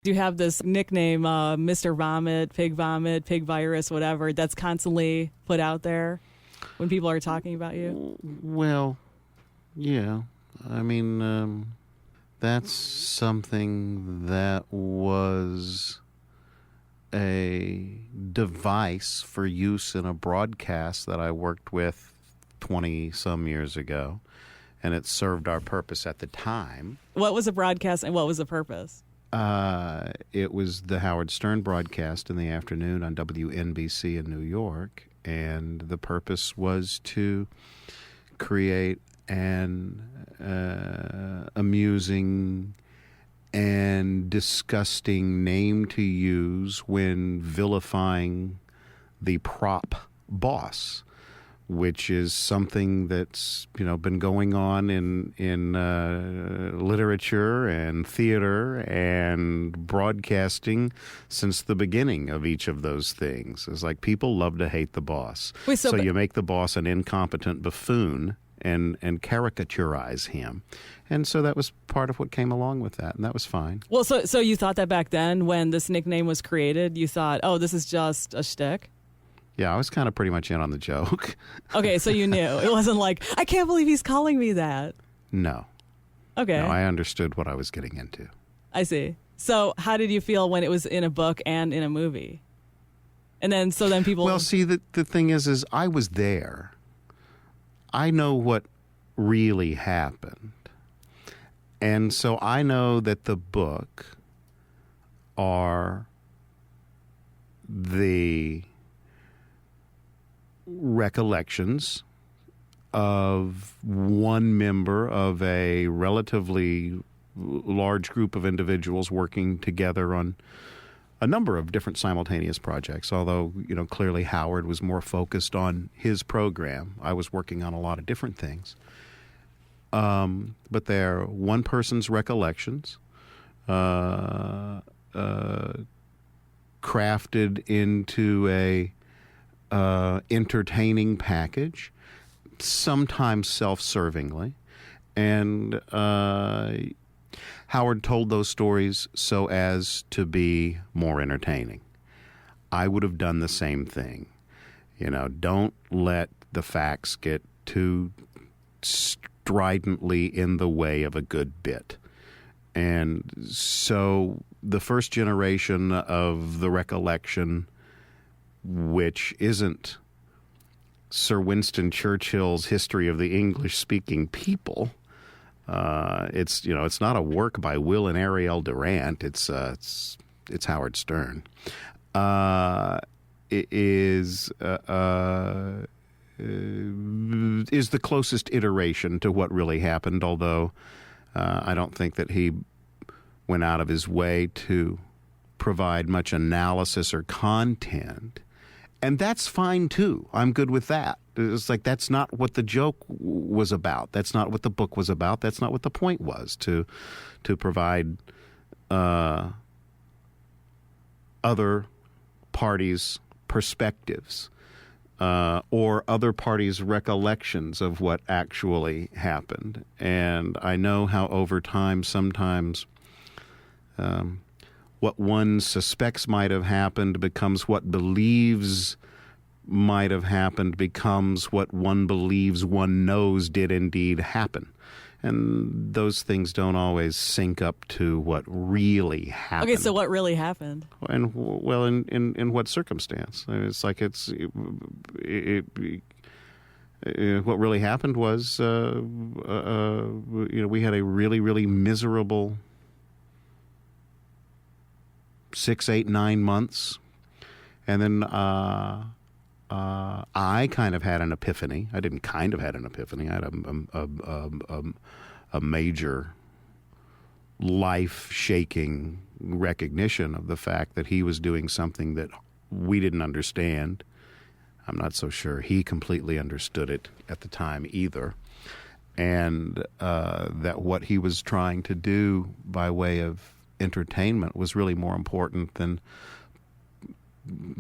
You have this nickname, Mr. Vomit, Pig Virus, whatever, that's constantly put out there when people are talking about you. Well, yeah. I mean, that's something that was a device for use in a broadcast that I worked with 20-some years ago, and it served our purpose at the time. What was a broadcast and what was the purpose? It was the Howard Stern broadcast in the afternoon on WNBC in New York, and the purpose was to create an amusing and disgusting name to use when vilifying the prop boss, which is something that's been going on in literature and theater and broadcasting since the beginning of each of those things. It's like people love to hate the boss. So you make the boss an incompetent buffoon and caricaturize him. And so that was part of what came along with that, and that was fine. Well, so you thought that back then when this nickname was created, you thought, oh, this is just a shtick? Yeah, I was kind of pretty much in on the joke. Okay, so you knew. It wasn't like, I can't believe he's calling me that. No. Okay. No, I understood what I was getting into. I see. So how did you feel when it was in a book and in a movie? And then people... Well, see, the thing is I was there. I know what really happened. And so I know that the book are the recollections of one member of a relatively large group of individuals working together on a number of different simultaneous projects, although, clearly Howard was more focused on his program. I was working on a lot of different things. But they're one person's recollections, crafted into a entertaining package, sometimes self-servingly, and Howard told those stories so as to be more entertaining. I would have done the same thing. Don't let the facts get too stridently in the way of a good bit. And so the first generation of the recollection, which isn't Sir Winston Churchill's History of the English-Speaking People. It's not a work by Will and Ariel Durant. It's Howard Stern. It is the closest iteration to what really happened, although I don't think that he went out of his way to provide much analysis or content. And that's fine, too. I'm good with that. It's like that's not what the joke was about. That's not what the book was about. That's not what the point was, to provide other parties' perspectives or other parties' recollections of what actually happened. And I know how over time sometimes what one suspects might have happened becomes what believes might have happened becomes what one believes one knows did indeed happen. And those things don't always sync up to what really happened. Okay, so what really happened? And well, in what circumstance? It's like what really happened was we had a really, really miserable 6, 8, 9 months, and then I kind of had an epiphany. I didn't kind of had an epiphany. I had a major life-shaking recognition of the fact that he was doing something that we didn't understand. I'm not so sure he completely understood it at the time either. And that what he was trying to do by way of entertainment was really more important than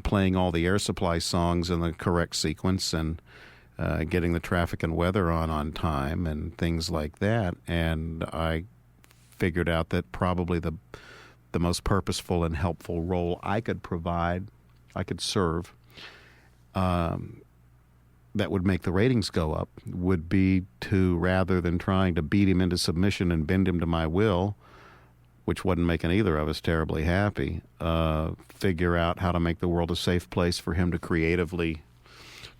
playing all the Air Supply songs in the correct sequence and getting the traffic and weather on time and things like that. And I figured out that probably the the most purposeful and helpful role I could serve, that would make the ratings go up would be to, rather than trying to beat him into submission and bend him to my will, which wasn't making either of us terribly happy, figure out how to make the world a safe place for him to creatively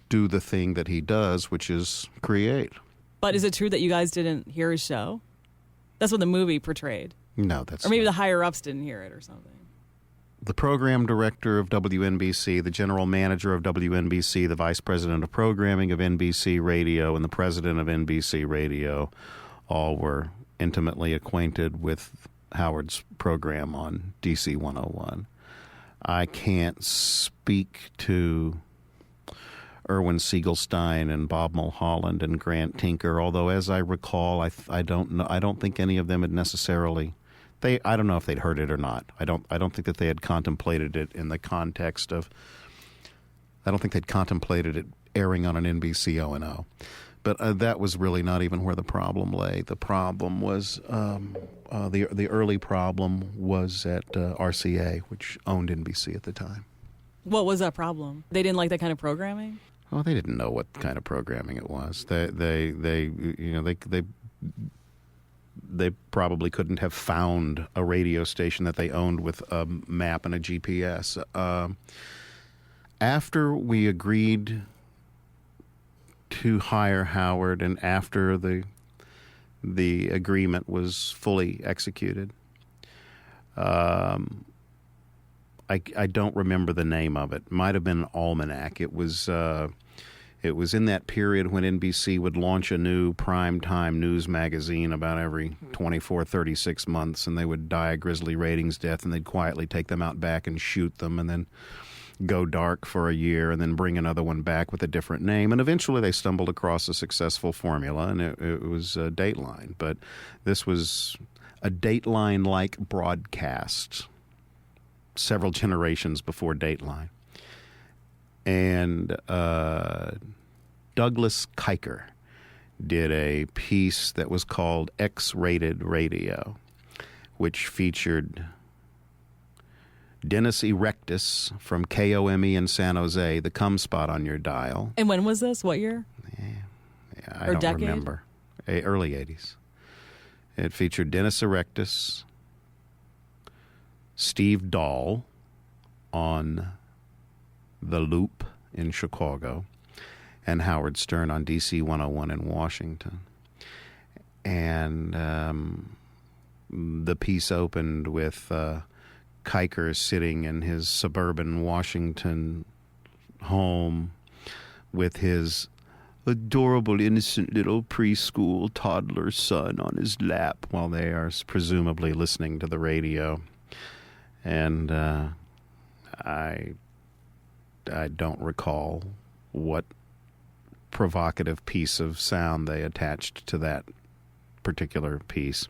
do the thing that he does, which is create. But is it true that you guys didn't hear his show? That's what the movie portrayed. No, that's Or maybe not. the higher-ups didn't hear it or something. The program director of WNBC, the general manager of WNBC, the vice president of programming of NBC Radio, and the president of NBC Radio all were intimately acquainted with Howard's program on DC 101. I can't speak to Irwin Siegelstein and Bob Mulholland and Grant Tinker, although as I recall, I don't think any of them had necessarily. I don't know if they'd heard it or not. I don't think that they had contemplated it in the context of. I don't think they'd contemplated it airing on an NBC O&O. But that was really not even where the problem lay. The problem was the early problem was at RCA, which owned NBC at the time. What was that problem? They didn't like that kind of programming? Well, they didn't know what kind of programming it was. They probably couldn't have found a radio station that they owned with a map and a GPS. After we agreed to hire Howard, and after the agreement was fully executed, I don't remember the name of it. Might have been an almanac. It was in that period when NBC would launch a new primetime news magazine about every 24, 36 months, and they would die a grisly ratings death, and they'd quietly take them out back and shoot them, and then go dark for a year, and then bring another one back with a different name. And eventually they stumbled across a successful formula, and it was Dateline. But this was a Dateline-like broadcast several generations before Dateline. And Douglas Kiker did a piece that was called X-Rated Radio, which featured Dennis Erectus from KOME in San Jose, the cum spot on your dial. And when was this? What year? I don't decade? remember. Early 80s. It featured Dennis Erectus, Steve Dahl on The Loop in Chicago, and Howard Stern on DC 101 in Washington. And the piece opened with Kiker sitting in his suburban Washington home with his adorable, innocent little preschool toddler son on his lap while they are presumably listening to the radio. And I don't recall what provocative piece of sound they attached to that particular piece,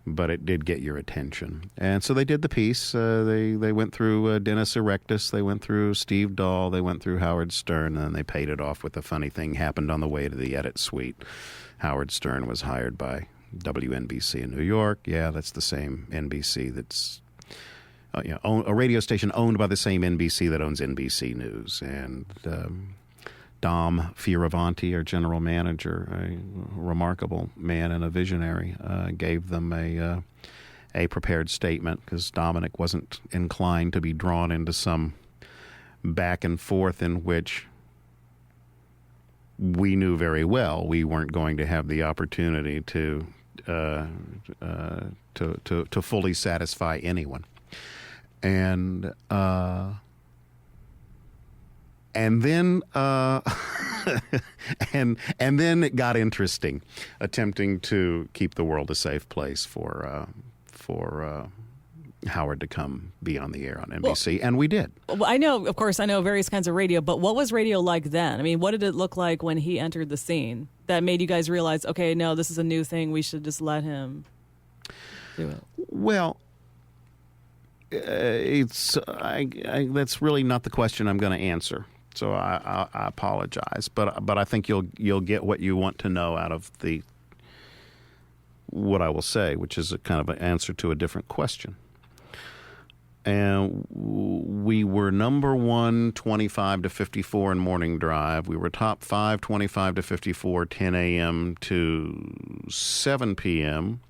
but it did get your attention. And so they did the piece. They went through Dennis Erectus, they went through Steve Dahl, they went through Howard Stern, and then they paid it off with a funny thing happened on the way to the edit suite. Howard Stern was hired by WNBC in New York. Yeah, that's the same NBC that's a radio station owned by the same NBC that owns NBC News. And Dom Fioravanti, our general manager, a remarkable man and a visionary, gave them a prepared statement because Dominic wasn't inclined to be drawn into some back and forth in which we knew very well we weren't going to have the opportunity to fully satisfy anyone. And then and then it got interesting, attempting to keep the world a safe place for Howard to come be on the air on NBC, and we did. Well, I know various kinds of radio, but what was radio like then? I mean, what did it look like when he entered the scene that made you guys realize, okay, no, this is a new thing, we should just let him do it? Well, that's really not the question I'm going to answer. So I apologize, but I think you'll get what you want to know out of what I will say, which is a kind of an answer to a different question. And we were number one, 25 to 54 in morning drive. We were top 5, 25 to 54, 10 a.m. to 7 p.m.,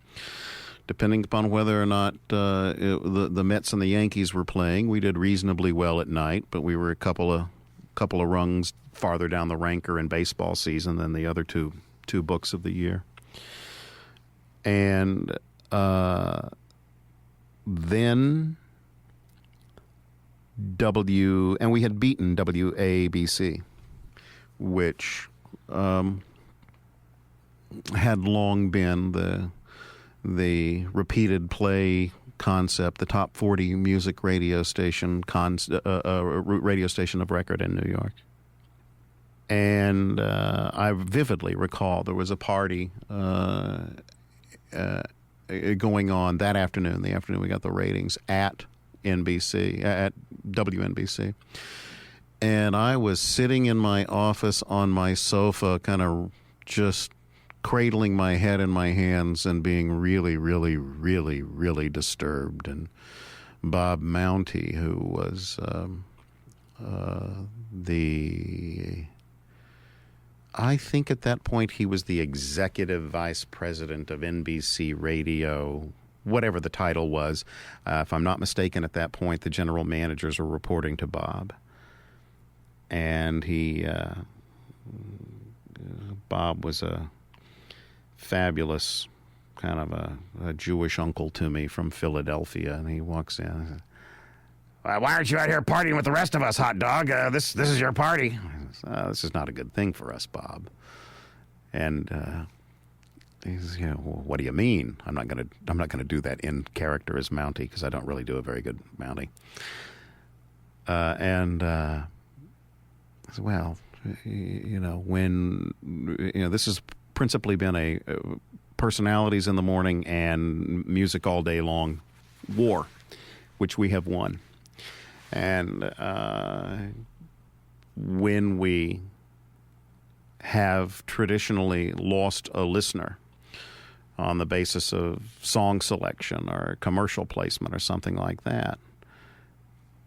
depending upon whether or not the Mets and the Yankees were playing. We did reasonably well at night, but we were a couple of rungs farther down the ranker in baseball season than the other two books of the year. And then and we had beaten WABC, which had long been the repeated play concept, the top 40 music radio station radio station of record in New York. And I vividly recall there was a party going on that afternoon, the afternoon we got the ratings, at WNBC. And I was sitting in my office on my sofa, kind of just cradling my head in my hands and being really, really, really, really disturbed. And Bob Mounty, who was I think at that point he was the executive vice president of NBC Radio, whatever the title was. If I'm not mistaken, at that point, the general managers were reporting to Bob. And Bob was a fabulous kind of a Jewish uncle to me from Philadelphia. And he walks in and says, "Why aren't you out here partying with the rest of us, hot dog? This is your party." This is not a good thing for us, Bob. And he says, "Well, what do you mean? I'm not gonna do that in character as Mounty, because I don't really do a very good Mounty." I said, "Well, when this has principally been a personalities in the morning and music all day long war, which we have won. And when we have traditionally lost a listener on the basis of song selection or commercial placement or something like that,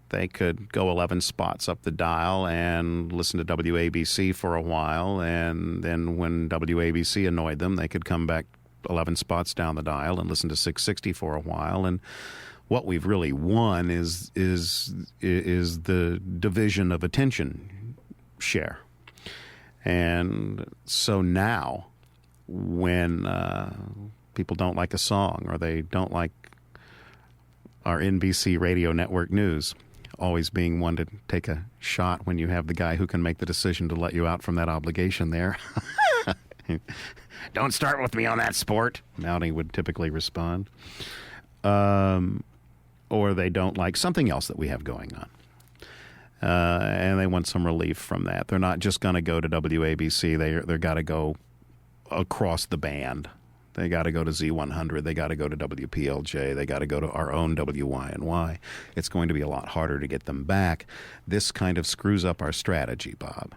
they could go 11 spots up the dial and listen to WABC for a while, and then when WABC annoyed them, they could come back 11 spots down the dial and listen to 660 for a while. And what we've really won is the division of attention share. And so now, when people don't like a song or they don't like our NBC radio network news, always being one to take a shot when you have the guy who can make the decision to let you out from that obligation there. "Don't start with me on that, sport," Mounty would typically respond. Or they don't like something else that we have going on. And they want some relief from that. They're not just going to go to WABC. They've got to go across the band. They got to go to Z100. They got to go to WPLJ. They got to go to our own WYNY. It's going to be a lot harder to get them back. This kind of screws up our strategy, Bob.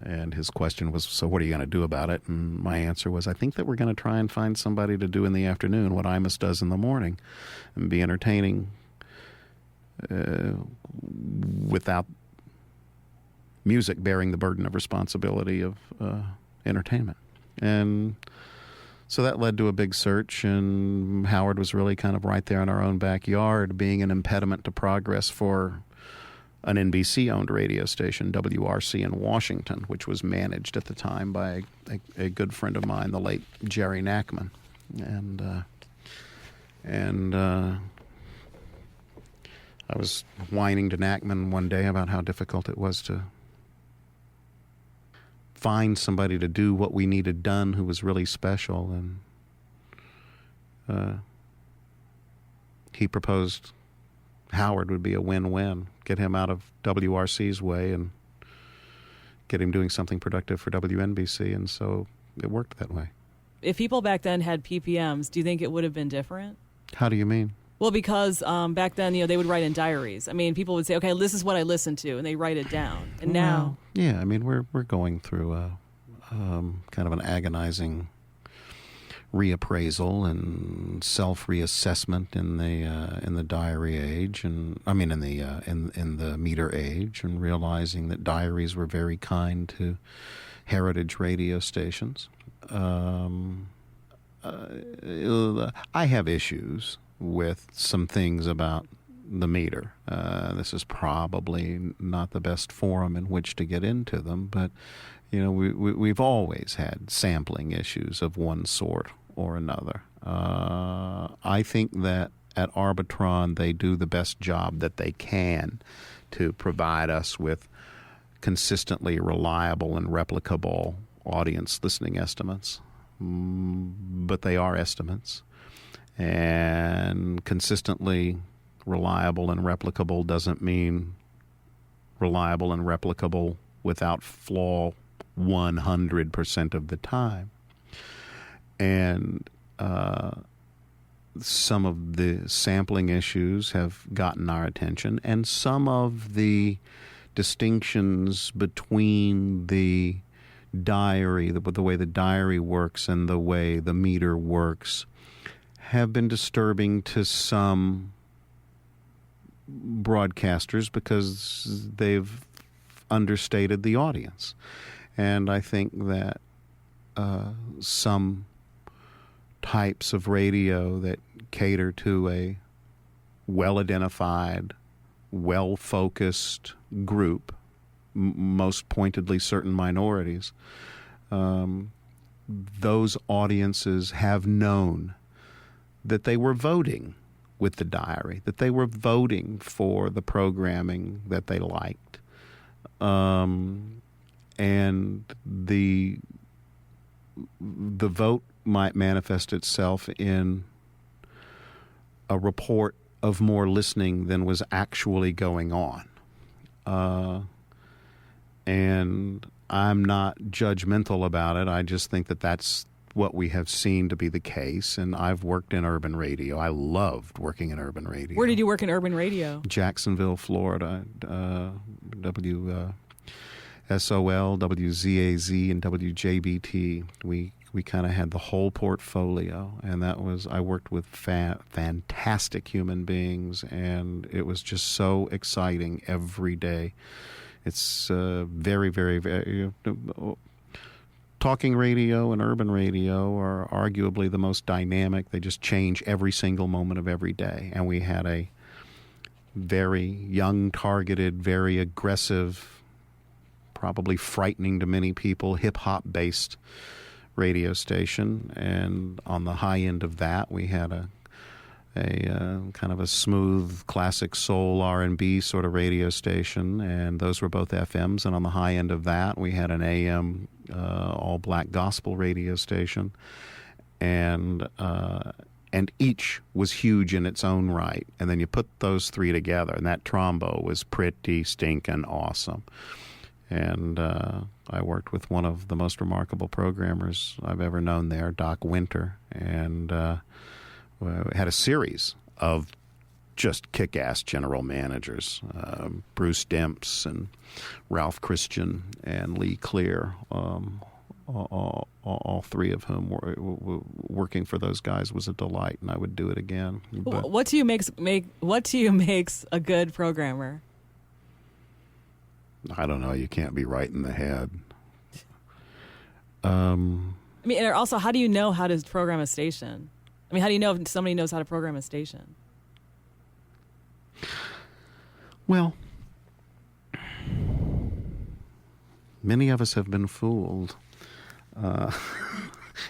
And his question was, "So what are you going to do about it?" And my answer was, "I think that we're going to try and find somebody to do in the afternoon what Imus does in the morning and be entertaining without music bearing the burden of responsibility of entertainment." And so that led to a big search, and Howard was really kind of right there in our own backyard, being an impediment to progress for an NBC-owned radio station, WRC in Washington, which was managed at the time by a good friend of mine, the late Jerry Nachman. And I was whining to Nachman one day about how difficult it was to find somebody to do what we needed done who was really special. And he proposed Howard would be a win-win. Get him out of WRC's way and get him doing something productive for WNBC. And so it worked that way. If people back then had PPMs, do you think it would have been different? How do you mean? Well, because back then, they would write in diaries. I mean, people would say, "Okay, this is what I listened to," and they write it down. And now, yeah, I mean, we're going through kind of an agonizing reappraisal and self-reassessment in the diary age, and I mean in the meter age, and realizing that diaries were very kind to heritage radio stations. I have issues with some things about the meter. This is probably not the best forum in which to get into them, but we've always had sampling issues of one sort or another. I think that at Arbitron they do the best job that they can to provide us with consistently reliable and replicable audience listening estimates. But they are estimates, and consistently reliable and replicable doesn't mean reliable and replicable without flaw 100% of the time. And some of the sampling issues have gotten our attention, and some of the distinctions between the diary, the way the diary works and the way the meter works, have been disturbing to some broadcasters because they've understated the audience. And I think that some types of radio that cater to a well-identified, well-focused group, most pointedly certain minorities, those audiences have known that they were voting with the diary, that they were voting for the programming that they liked. And the vote might manifest itself in a report of more listening than was actually going on. And I'm not judgmental about it. I just think that that's what we have seen to be the case. And I've worked in urban radio. I loved working in urban radio. Where did you work in urban radio? Jacksonville, Florida, WSOL, WZAZ, and WJBT. We kind of had the whole portfolio, and I worked with fantastic human beings, and it was just so exciting every day. It's very, very, very... talking radio and urban radio are arguably the most dynamic. They just change every single moment of every day. And we had a very young, targeted, very aggressive, probably frightening to many people, hip-hop-based radio station. And on the high end of that, we had a kind of a smooth classic soul R&B sort of radio station, and those were both FMs. And on the high end of that, we had an AM all-black gospel radio station, and each was huge in its own right. And then you put those three together, and that trombo was pretty stinking awesome. And I worked with one of the most remarkable programmers I've ever known there, Doc Winter, and had a series of just kick-ass general managers, Bruce Demps and Ralph Christian and Lee Clear, all three of whom were working for those guys was a delight, and I would do it again. But what to you makes a good programmer? I don't know. You can't be right in the head. I mean, and also, how do you know how to program a station? I mean, how do you know if somebody knows how to program a station? Well, many of us have been fooled.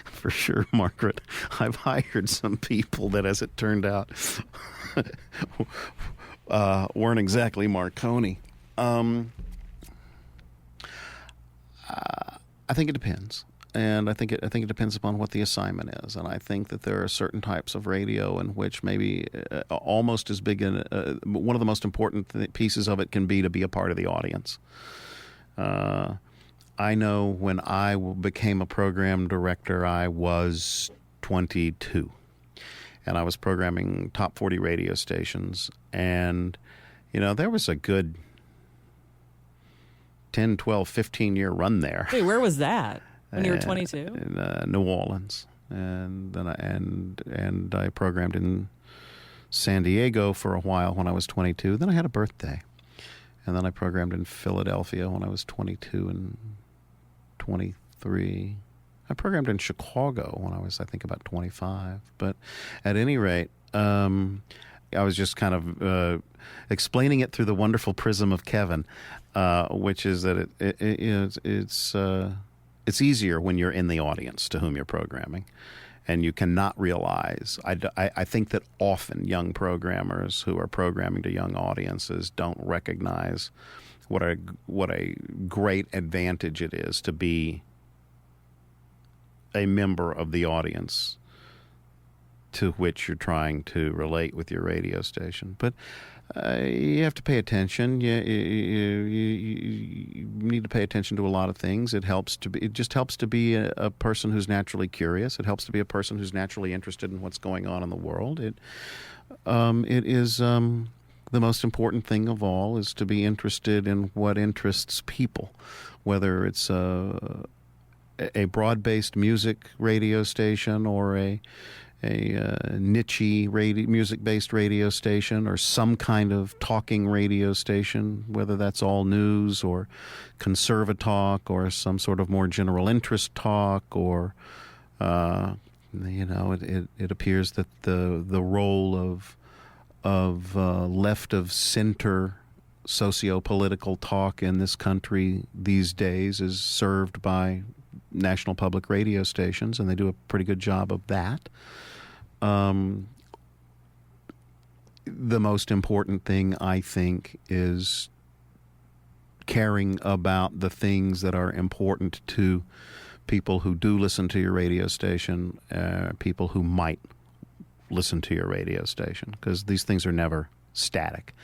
For sure, Margaret. I've hired some people that, as it turned out, weren't exactly Marconi. I think it depends. And I think it depends upon what the assignment is. And I think that there are certain types of radio in which maybe almost as big one of the most important pieces of it can be to be a part of the audience. I know when I became a program director, I was 22. And I was programming top 40 radio stations. And, there was a good 10, 12, 15-year run there. Hey, where was that? When you were 22? In New Orleans. and then I programmed in San Diego for a while when I was 22. Then I had a birthday, and then I programmed in Philadelphia when I was 22 and 23. I programmed in Chicago when I was, I think, about 25. But at any rate, I was just kind of explaining it through the wonderful prism of Kevin, which is that it's easier when you're in the audience to whom you're programming, and you cannot realize. I think that often young programmers who are programming to young audiences don't recognize what a great advantage it is to be a member of the audience to which you're trying to relate with your radio station. But you have to pay attention. You need to pay attention to a lot of things. It just helps to be a person who's naturally curious. It helps to be a person who's naturally interested in what's going on in the world. It is the most important thing of all is to be interested in what interests people, whether it's a broad-based music radio station or a niche music-based radio station, or some kind of talking radio station, whether that's all news or conservatalk or some sort of more general interest talk, or it appears that the role of left of center socio-political talk in this country these days is served by national public radio stations, and they do a pretty good job of that. The most important thing, I think, is caring about the things that are important to people who do listen to your radio station, people who might listen to your radio station, because these things are never static.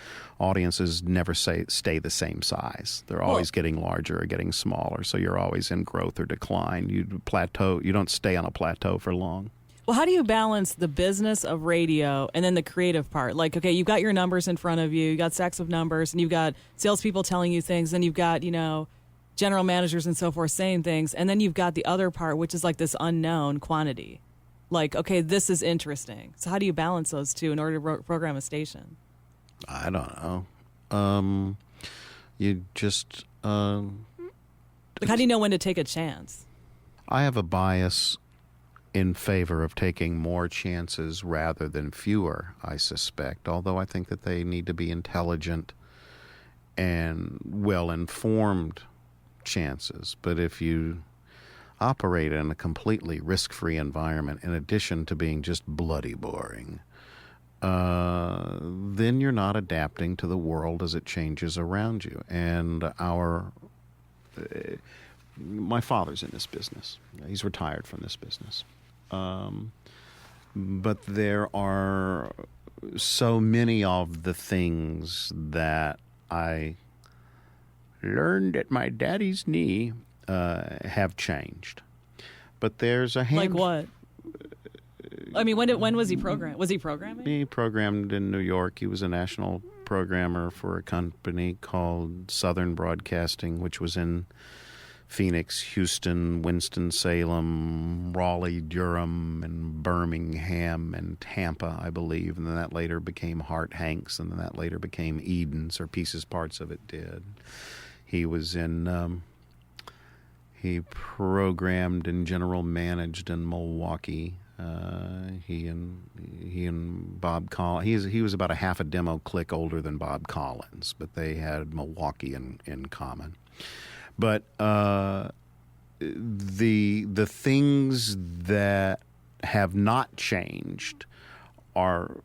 Audiences never stay the same size. They're always getting larger or getting smaller, so you're always in growth or decline. You plateau. You don't stay on a plateau for long. Well, how do you balance the business of radio and then the creative part? Like, okay, you've got your numbers in front of you, you got stacks of numbers, and you've got salespeople telling you things, and you've got, general managers and so forth saying things, and then you've got the other part, which is like this unknown quantity. Like, okay, this is interesting. So how do you balance those two in order to program a station? I don't know. You just... how do you know when to take a chance? I have a bias in favor of taking more chances rather than fewer, I suspect, although I think that they need to be intelligent and well-informed chances. But if you operate in a completely risk-free environment, in addition to being just bloody boring, then you're not adapting to the world as it changes around you. And my father's in this business. He's retired from this business. But there are so many of the things that I learned at my daddy's knee have changed. But there's a handful. Like what? I mean, when was he programming? Was he programming? He programmed in New York. He was a national programmer for a company called Southern Broadcasting, which was in Phoenix, Houston, Winston-Salem, Raleigh, Durham, and Birmingham, and Tampa, I believe. And then that later became Hart Hanks, and then that later became Edens, or parts of it did. He was in... he programmed and general managed in Milwaukee. He and Bob Collins. He was about a half a demo click older than Bob Collins, but they had Milwaukee in common. But the things that have not changed are,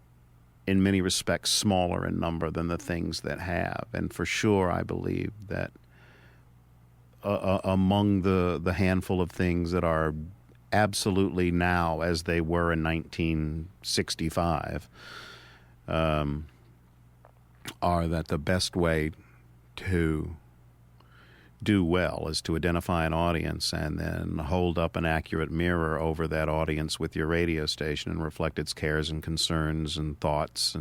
in many respects, smaller in number than the things that have. And for sure, I believe that among the handful of things that are absolutely now as they were in 1965 are that the best way to do well is to identify an audience and then hold up an accurate mirror over that audience with your radio station and reflect its cares and concerns and thoughts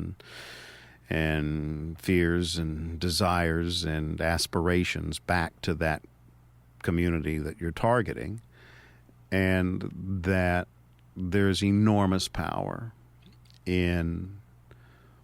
and fears and desires and aspirations back to that community that you're targeting, and that there's enormous power in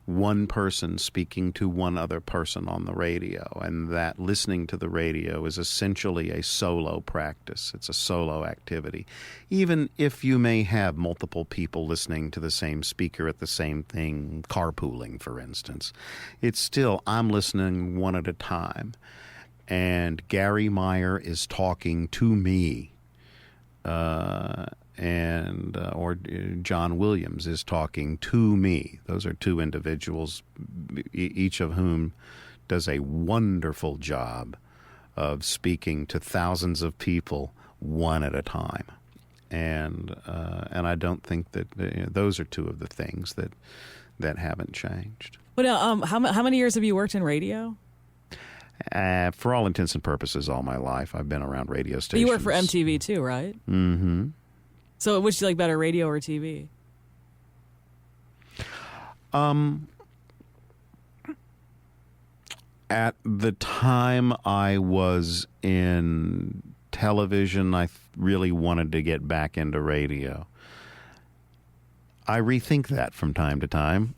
one person speaking to one other person on the radio, and that listening to the radio is essentially a solo practice. It's a solo activity. Even if you may have multiple people listening to the same speaker at the same thing, carpooling, for instance, it's still, I'm listening one at a time. And Gary Meyer is talking to me, or John Williams is talking to me. Those are two individuals, each of whom does a wonderful job of speaking to thousands of people one at a time. And I don't think that those are two of the things that haven't changed. Well, how many years have you worked in radio? For all intents and purposes, all my life I've been around radio stations. But you work for MTV too, right? Mm-hmm. So which do you like better, radio or TV? At the time I was in television, I really wanted to get back into radio. I rethink that from time to time.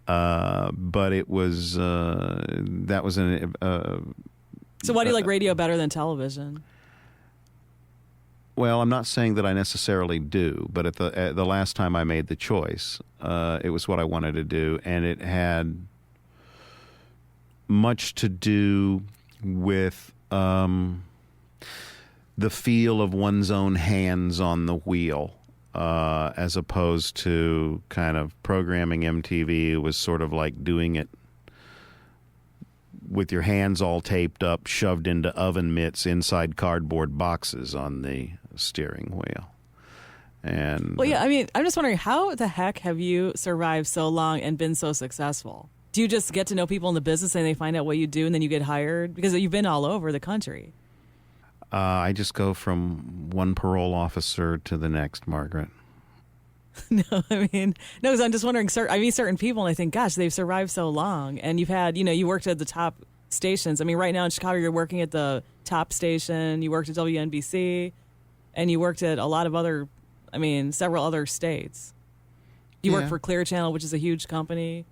But it was, that was an... So why do you like radio better than television? Well, I'm not saying that I necessarily do, but at the last time I made the choice, it was what I wanted to do, and it had much to do with the feel of one's own hands on the wheel, as opposed to kind of programming MTV was sort of like doing it with your hands all taped up, shoved into oven mitts inside cardboard boxes on the steering wheel. And well, yeah, I mean, I'm just wondering, how the heck have you survived so long and been so successful? Do you just get to know people in the business and they find out what you do and then you get hired? Because you've been all over the country. I just go from one parole officer to the next, Margaret. No, I mean, no, because I'm just wondering, I meet certain people and I think, gosh, they've survived so long. And you've had, you worked at the top stations. I mean, right now in Chicago, you're working at the top station. You worked at WNBC. And you worked at a lot of several other states. You worked for Clear Channel, which is a huge company.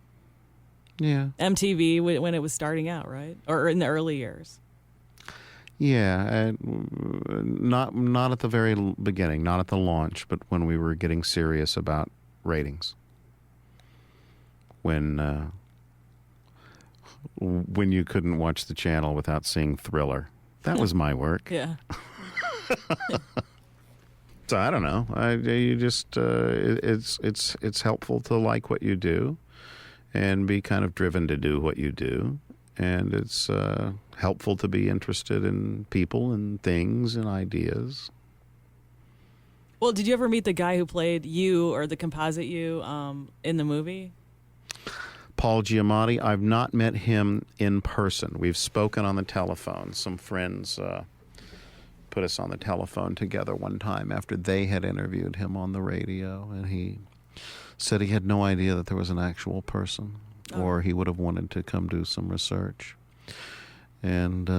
Yeah. MTV when it was starting out, right? Or in the early years. Yeah, not at the very beginning, not at the launch, but when we were getting serious about ratings. When you couldn't watch the channel without seeing Thriller. That was my work. Yeah. So I don't know. It's helpful to like what you do, and be kind of driven to do what you do, and it's helpful to be interested in people and things and ideas. Well, did you ever meet the guy who played you or the composite you in the movie? Paul Giamatti. I've not met him in person. We've spoken on the telephone. Some friends put us on the telephone together one time after they had interviewed him on the radio, and he said he had no idea that there was an actual person, or he would have wanted to come do some research. And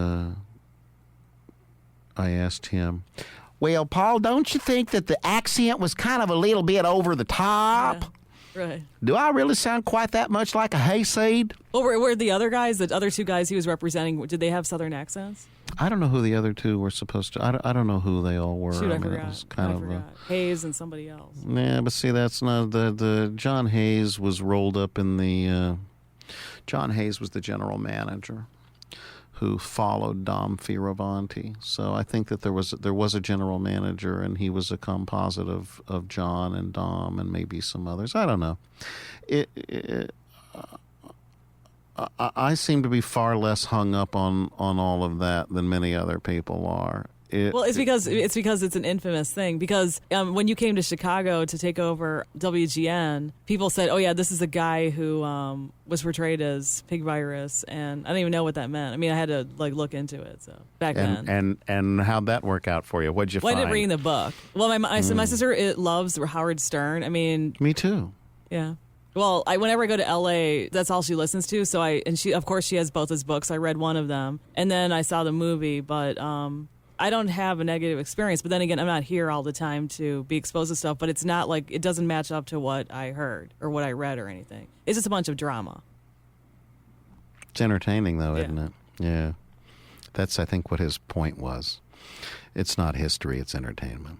I asked him, well, Paul, don't you think that the accent was kind of a little bit over the top? Yeah, right. Do I really sound quite that much like a hayseed? Well, were the other guys, the other two guys he was representing, did they have Southern accents? I don't know who the other two were supposed to. I don't know who they all were. Shoot, I forgot. It was kind of Hayes and somebody else. Yeah, but see, that's not the John Hayes was rolled up in the. John Hayes was the general manager who followed Dom Fioravanti. So I think that there was a general manager, and he was a composite of John and Dom and maybe some others. I don't know. I seem to be far less hung up on all of that than many other people are. It's because it's an infamous thing. Because when you came to Chicago to take over WGN, people said, "Oh yeah, this is a guy who was portrayed as Pig Virus," and I didn't even know what that meant. I mean, I had to look into it. So back then, and how'd that work out for you? What'd you find? I didn't reading the book. Well, my sister loves Howard Stern. I mean, me too. Yeah. Well, whenever I go to LA, that's all she listens to. So she, of course, she has both his books. I read one of them, and then I saw the movie. But I don't have a negative experience, but then again, I'm not here all the time to be exposed to stuff, but it's not like it doesn't match up to what I heard or what I read or anything. It's just a bunch of drama. It's entertaining, though, Yeah. isn't it? Yeah. That's, I think, what his point was. It's not history, it's entertainment.